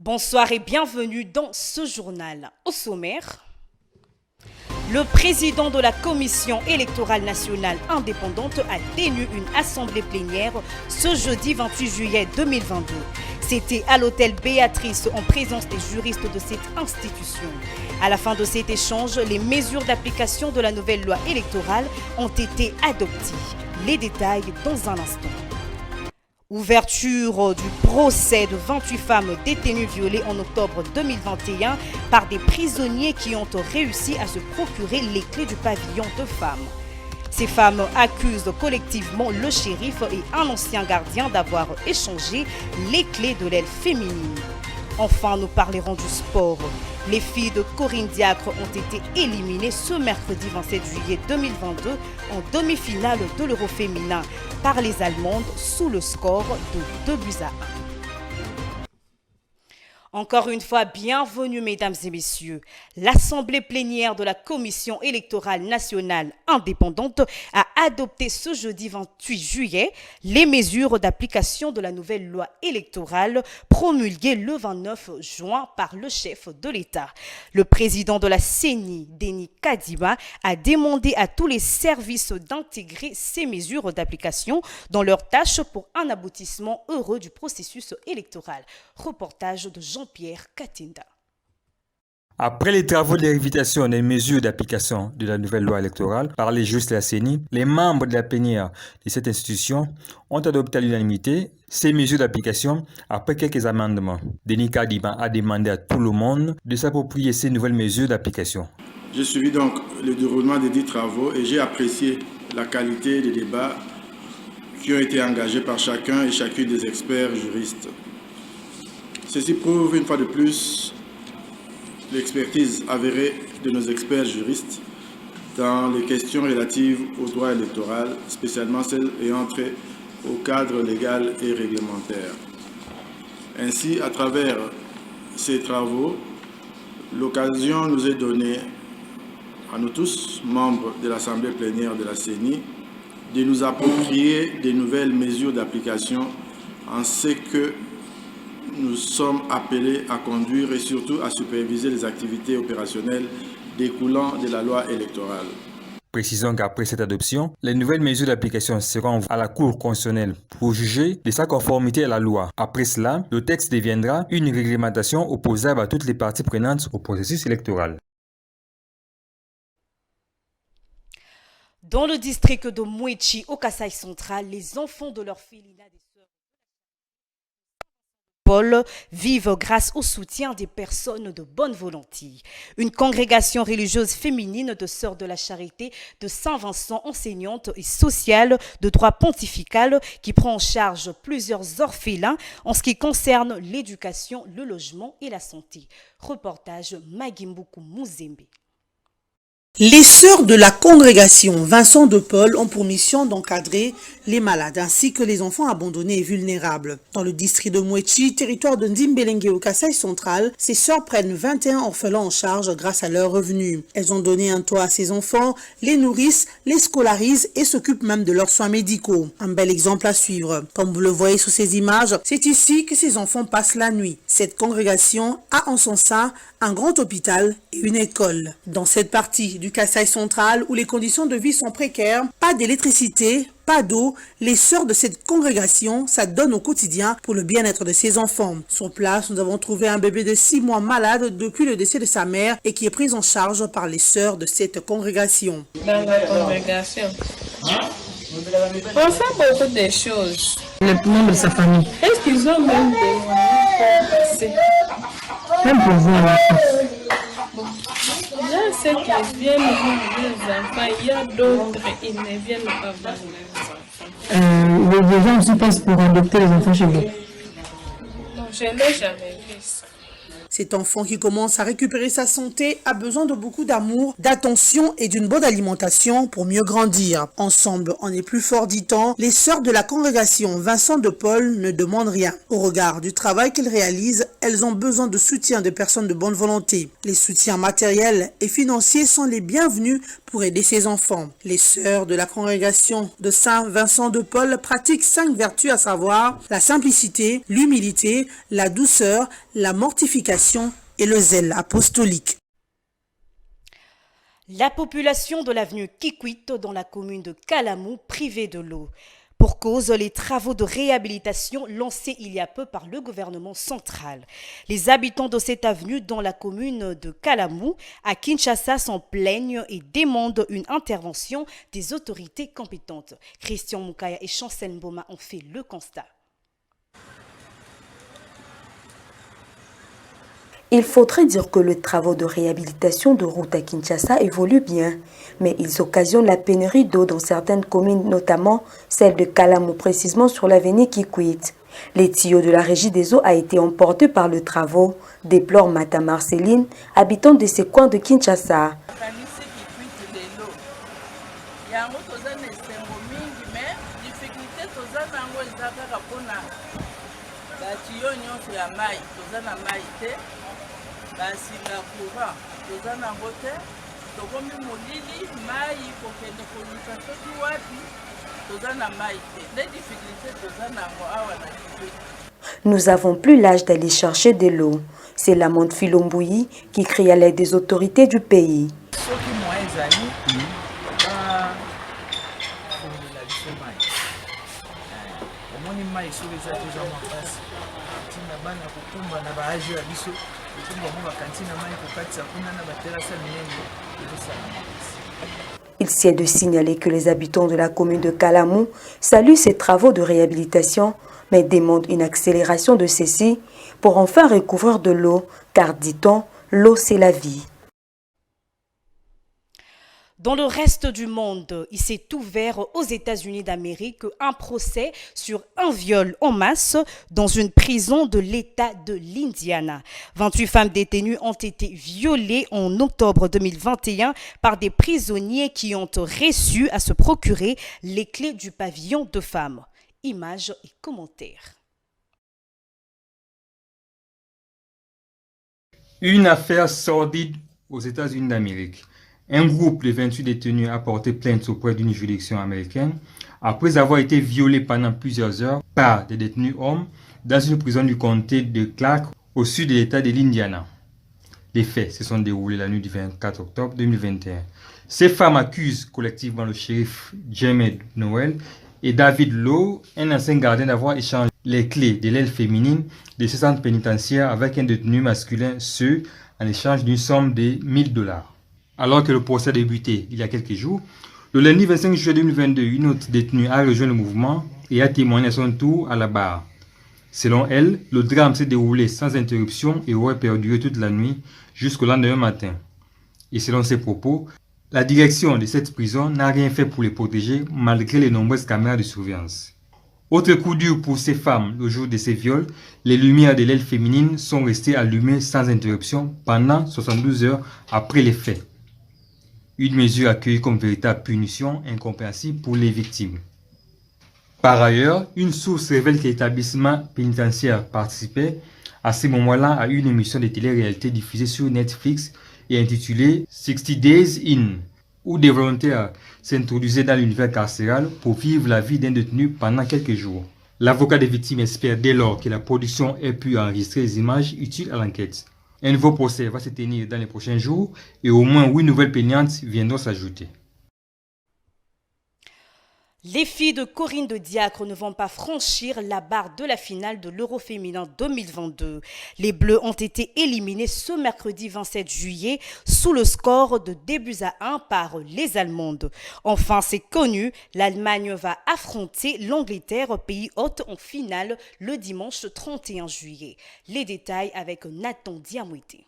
Bonsoir et bienvenue dans ce journal. Au sommaire, le président de la Commission électorale nationale indépendante a tenu une assemblée plénière ce jeudi 28 juillet 2022. C'était à l'hôtel Béatrice en présence des juristes de cette institution. À la fin de cet échange, les mesures d'application de la nouvelle loi électorale ont été adoptées. Les détails dans un instant. Ouverture du procès de 28 femmes détenues violées en octobre 2021 par des prisonniers qui ont réussi à se procurer les clés du pavillon de femmes. Ces femmes accusent collectivement le shérif et un ancien gardien d'avoir échangé les clés de l'aile féminine. Enfin, nous parlerons du sport. Les filles de Corinne Diacre ont été éliminées ce mercredi 27 juillet 2022 en demi-finale de l'Euro féminin par les Allemandes sous le score de 2-1. Encore une fois, bienvenue mesdames et messieurs. L'Assemblée plénière de la Commission électorale nationale indépendante a adopté ce jeudi 28 juillet les mesures d'application de la nouvelle loi électorale promulguée le 29 juin par le chef de l'État. Le président de la CENI, Denis Kadima, a demandé à tous les services d'intégrer ces mesures d'application dans leurs tâches pour un aboutissement heureux du processus électoral. Reportage de Jean-Pierre Katinda. Après les travaux de révitation des mesures d'application de la nouvelle loi électorale par les juristes de la CENI, les membres de la plénière de cette institution ont adopté à l'unanimité ces mesures d'application après quelques amendements. Denis Kadima a demandé à tout le monde de s'approprier ces nouvelles mesures d'application. J'ai suivi donc le déroulement des 10 travaux et j'ai apprécié la qualité des débats qui ont été engagés par chacun et chacune des experts juristes. Ceci prouve une fois de plus l'expertise avérée de nos experts juristes dans les questions relatives au droit électoral, spécialement celles ayant trait au cadre légal et réglementaire. Ainsi, à travers ces travaux, l'occasion nous est donnée à nous tous, membres de l'Assemblée plénière de la CENI, de nous approprier des nouvelles mesures d'application en ce que nous sommes appelés à conduire et surtout à superviser les activités opérationnelles découlant de la loi électorale. Précisons qu'après cette adoption, les nouvelles mesures d'application seront à la Cour constitutionnelle pour juger de sa conformité à la loi. Après cela, le texte deviendra une réglementation opposable à toutes les parties prenantes au processus électoral. Dans le district de Mouechi, au Kasaï central, les enfants de l'orphelinat des sœurs Paul vivent grâce au soutien des personnes de bonne volonté. Une congrégation religieuse féminine de Sœurs de la Charité de Saint-Vincent, enseignante et sociale de droit pontifical qui prend en charge plusieurs orphelins en ce qui concerne l'éducation, le logement et la santé. Reportage Magimbuku Muzembe. Les sœurs de la congrégation Vincent de Paul ont pour mission d'encadrer les malades ainsi que les enfants abandonnés et vulnérables. Dans le district de Mouechi, territoire de Ndimbelenge au Kasaï central, ces sœurs prennent 21 orphelins en charge grâce à leurs revenus. Elles ont donné un toit à ces enfants, les nourrissent, les scolarisent et s'occupent même de leurs soins médicaux. Un bel exemple à suivre. Comme vous le voyez sur ces images, c'est ici que ces enfants passent la nuit. Cette congrégation a en son sein un grand hôpital et une école. Dans cette partie du Kasaï central où les conditions de vie sont précaires, pas d'électricité, pas d'eau, les sœurs de cette congrégation s'adonnent au quotidien pour le bien-être de ses enfants. Sur place, nous avons trouvé un bébé de 6 mois malade depuis le décès de sa mère et qui est pris en charge par les sœurs de cette congrégation. Dans la congrégation, on fait beaucoup de choses. Les membres de sa famille. Est-ce qu'ils ont même des moyens pour passer? Même pour voir. Il y a ceux qui viennent voir les enfants, il y a d'autres, ils ne viennent pas voir les enfants. Les gens aussi passent pour adopter les enfants chez vous. Non, je n'ai jamais vu ça. Cet enfant qui commence à récupérer sa santé a besoin de beaucoup d'amour, d'attention et d'une bonne alimentation pour mieux grandir. Ensemble, on est plus fort, dit-on. Les sœurs de la congrégation Vincent de Paul ne demandent rien. Au regard du travail qu'elles réalisent, elles ont besoin de soutien de personnes de bonne volonté. Les soutiens matériels et financiers sont les bienvenus pour aider ces enfants. Les sœurs de la congrégation de Saint Vincent de Paul pratiquent 5 vertus, à savoir la simplicité, l'humilité, la douceur, la mortification et le zèle apostolique. La population de l'avenue Kikwit dans la commune de Kalamou privée de l'eau. Pour cause, les travaux de réhabilitation lancés il y a peu par le gouvernement central. Les habitants de cette avenue dans la commune de Kalamou à Kinshasa s'en plaignent et demandent une intervention des autorités compétentes. Christian Moukaya et Chancel Mboma ont fait le constat. Il faudrait dire que les travaux de réhabilitation de route à Kinshasa évoluent bien, mais ils occasionnent la pénurie d'eau dans certaines communes, notamment celle de Kalamou, précisément sur l'avenue Kikwit. Les tuyaux de la régie des eaux a été emportés par le travaux, déplore Mata Marceline, habitant de ces coins de Kinshasa. basinga courant toza nango te tokomi molili mai kokende koluka soki wapi toza na mai te nde difficulté toza nango awa na Kikwit. Nous avons plus l'âge d'aller chercher de l'eau. C'est la Monde Filombouyi qui crie à l'aide des autorités du pays. soki moyen ezali bafongola biso mai omoni mai soki eza toza makasi ntina bana kokumba na baage ya biso Il s'y est de signaler que les habitants de la commune de Kalamou saluent ces travaux de réhabilitation, mais demandent une accélération de ceux-ci pour enfin recouvrir de l'eau, car dit-on, l'eau c'est la vie. Dans le reste du monde, il s'est ouvert aux États-Unis d'Amérique un procès sur un viol en masse dans une prison de l'État de l'Indiana. 28 femmes détenues ont été violées en octobre 2021 par des prisonniers qui ont reçu à se procurer les clés du pavillon de femmes. Images et commentaires. Une affaire sordide aux États-Unis d'Amérique. Un groupe de 28 détenus a porté plainte auprès d'une juridiction américaine après avoir été violés pendant plusieurs heures par des détenus hommes dans une prison du comté de Clark au sud de l'État de l'Indiana. Les faits se sont déroulés la nuit du 24 octobre 2021. Ces femmes accusent collectivement le shérif James Noel et David Lowe, un ancien gardien, d'avoir échangé les clés de l'aile féminine de ce centre pénitentiaire avec un détenu masculin, ce en échange d'une somme de $1000. Alors que le procès a débuté il y a quelques jours, le lundi 25 juillet 2022, une autre détenue a rejoint le mouvement et a témoigné à son tour à la barre. Selon elle, le drame s'est déroulé sans interruption et aurait perduré toute la nuit jusqu'au lendemain matin. Et selon ses propos, la direction de cette prison n'a rien fait pour les protéger malgré les nombreuses caméras de surveillance. Autre coup dur pour ces femmes, le jour de ces viols, les lumières de l'aile féminine sont restées allumées sans interruption pendant 72 heures après les faits. Une mesure accueillie comme véritable punition incompréhensible pour les victimes. Par ailleurs, une source révèle que l'établissement pénitentiaire participait à ce moment-là à une émission de télé-réalité diffusée sur Netflix et intitulée 60 Days In, où des volontaires s'introduisaient dans l'univers carcéral pour vivre la vie d'un détenu pendant quelques jours. L'avocat des victimes espère dès lors que la production ait pu enregistrer les images utiles à l'enquête. Un nouveau procès va se tenir dans les prochains jours et au moins 8 nouvelles plaignantes viendront s'ajouter. Les filles de Corinne de Diacre ne vont pas franchir la barre de la finale de l'Euro féminin 2022. Les Bleus ont été éliminés ce mercredi 27 juillet sous le score de 2-1 par les Allemandes. Enfin, c'est connu, l'Allemagne va affronter l'Angleterre, pays hôte, en finale le dimanche 31 juillet. Les détails avec Nathan Diamouité.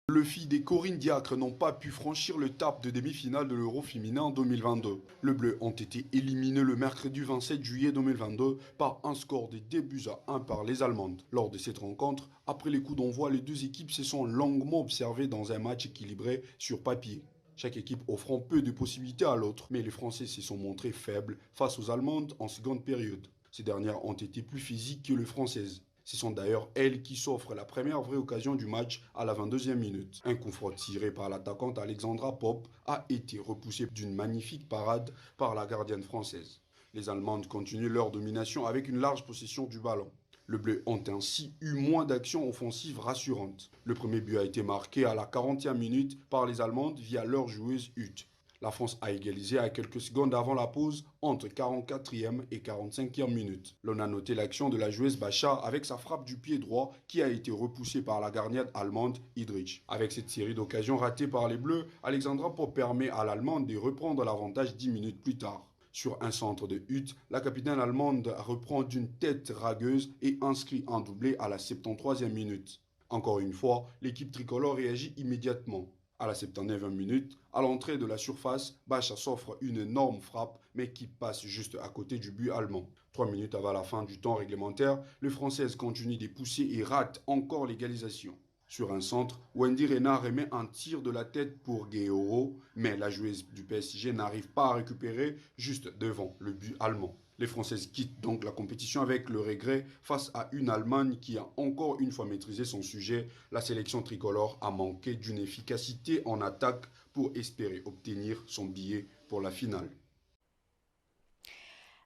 Les filles des Corinne Diacre n'ont pas pu franchir le cap de demi-finale de l'Euro féminin en 2022. Les Bleus ont été éliminés le mercredi 27 juillet 2022 par un score de 2-1 par les Allemandes. Lors de cette rencontre, après les coups d'envoi, les deux équipes se sont longuement observées dans un match équilibré sur papier. Chaque équipe offrant peu de possibilités à l'autre, mais les Français se sont montrés faibles face aux Allemandes en seconde période. Ces dernières ont été plus physiques que les Françaises. Ce sont d'ailleurs elles qui s'offrent la première vraie occasion du match à la 22e minute. Un coup franc tiré par l'attaquante Alexandra Popp a été repoussé d'une magnifique parade par la gardienne française. Les Allemandes continuent leur domination avec une large possession du ballon. Les Bleus ont ainsi eu moins d'actions offensives rassurantes. Le premier but a été marqué à la 40e minute par les Allemandes via leur joueuse Huth. La France a égalisé à quelques secondes avant la pause entre 44e et 45e minute. L'on a noté l'action de la joueuse Bachar avec sa frappe du pied droit qui a été repoussée par la gardienne allemande Idrich. Avec cette série d'occasions ratées par les Bleus, Alexandra Popp permet à l'Allemande de reprendre l'avantage 10 minutes plus tard. Sur un centre de Huth, la capitaine allemande reprend d'une tête ragueuse et inscrit un doublé à la 73e minute. Encore une fois, l'équipe tricolore réagit immédiatement. À la 79e minute, à l'entrée de la surface, Bacha s'offre une énorme frappe, mais qui passe juste à côté du but allemand. 3 minutes avant la fin du temps réglementaire, les Françaises continuent de pousser et ratent encore l'égalisation. Sur un centre, Wendy Renard remet un tir de la tête pour Guéoro, mais la joueuse du PSG n'arrive pas à récupérer juste devant le but allemand. Les Françaises quittent donc la compétition avec le regret face à une Allemagne qui a encore une fois maîtrisé son sujet. La sélection tricolore a manqué d'une efficacité en attaque pour espérer obtenir son billet pour la finale.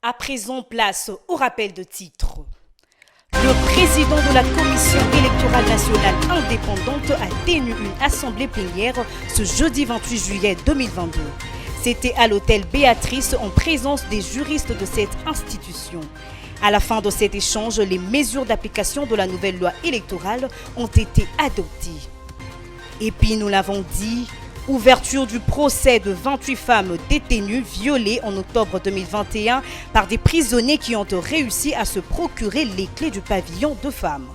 À présent, place au rappel de titre. Le président de la Commission électorale nationale indépendante a tenu une assemblée plénière ce jeudi 28 juillet 2022. C'était à l'hôtel Béatrice en présence des juristes de cette institution. À la fin de cet échange, les mesures d'application de la nouvelle loi électorale ont été adoptées. Et puis, nous l'avons dit, ouverture du procès de 28 femmes détenues violées en octobre 2021 par des prisonniers qui ont réussi à se procurer les clés du pavillon de femmes.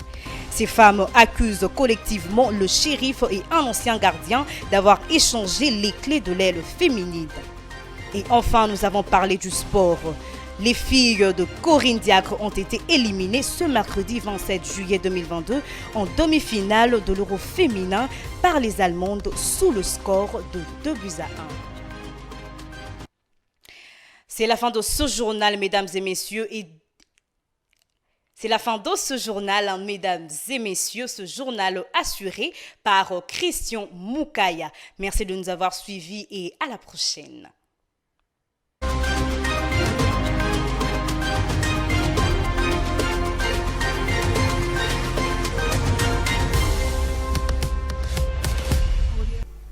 Ces femmes accusent collectivement le shérif et un ancien gardien d'avoir échangé les clés de l'aile féminine. Et enfin, nous avons parlé du sport. Les filles de Corinne Diacre ont été éliminées ce mercredi 27 juillet 2022 en demi-finale de l'Euro féminin par les Allemandes sous le score de 2-1. C'est la fin de ce journal, mesdames et messieurs, c'est la fin de ce journal, mesdames et messieurs, ce journal assuré par Christian Moukaya. Merci de nous avoir suivis et à la prochaine.